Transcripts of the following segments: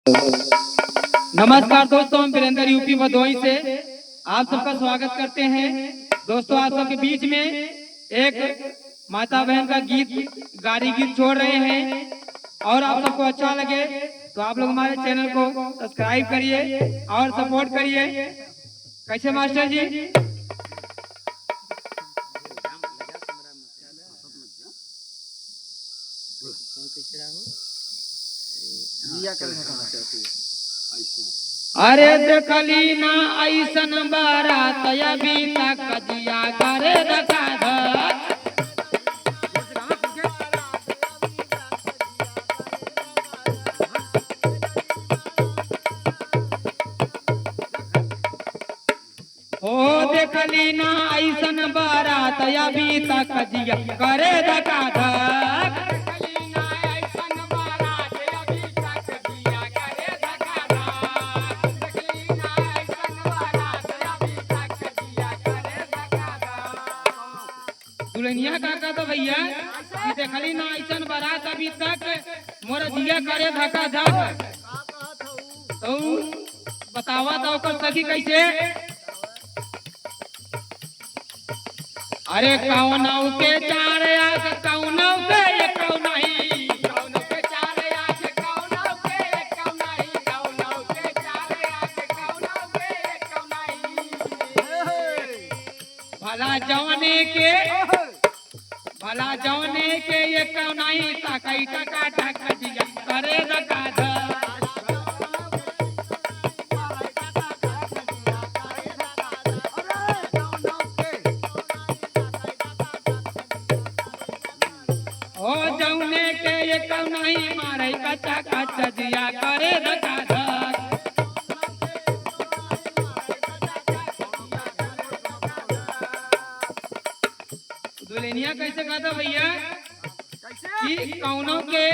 नमस्कार दोस्तों, हम वीरेंद्र यूपी भदोही से आप सबका स्वागत करते हैं। दोस्तों, आप सबके बीच में एक माता बहन का गीत गारी गीत छोड़ रहे हैं और आप सबको अच्छा लगे तो आप लोग हमारे चैनल को सब्सक्राइब करिए और सपोर्ट करिए। कैसे मास्टर जी? अरे देखली ना ऐसन बारात अभी तक जिया करे रखा ओ देखली ना ऐसन बारात अभी तक जिया करे रखा दुल्हनिया का कहता भैया कि देखली ना ऐसन बारात अभी तक मोर जिया करे धक्का धक। तो बतावा तो ओकर सखी कैसे? अरे कौनौ के चार आंख कौनौ के एक नहीं, कौनौ के चार आंख कौनौ के एक नहीं, कौनौ के चार आंख कौनौ के एक नहीं। भला जौने के एक नहीं ताकई टका टक जिया करे रखा ओ जौने के एक नहीं मारे कच्चा कच्चा जिया करे रखा दुल्हनिया कैसे कहता भैया कि कौनों के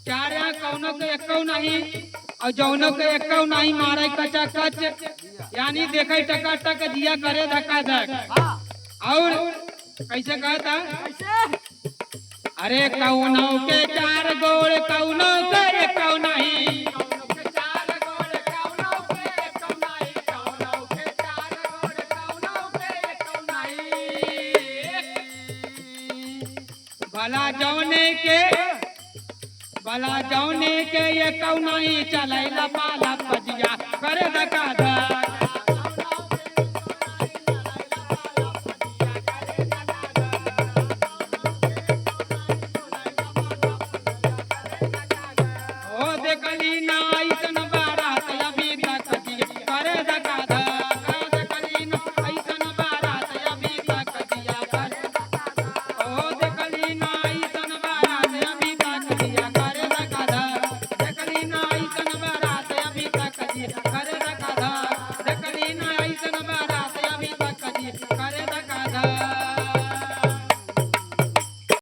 चार या कौनों के एक नहीं और जौनों के एक नहीं मारे कच्चा कच, यानी देखे टका टक जिया करे धक्का धक। और कैसे कहता? अरे कौनों के चार गोड़ कौनों के एक नहीं, भला जौने के ये कौनाई चलैला पाला पजिया करे धक्का धक।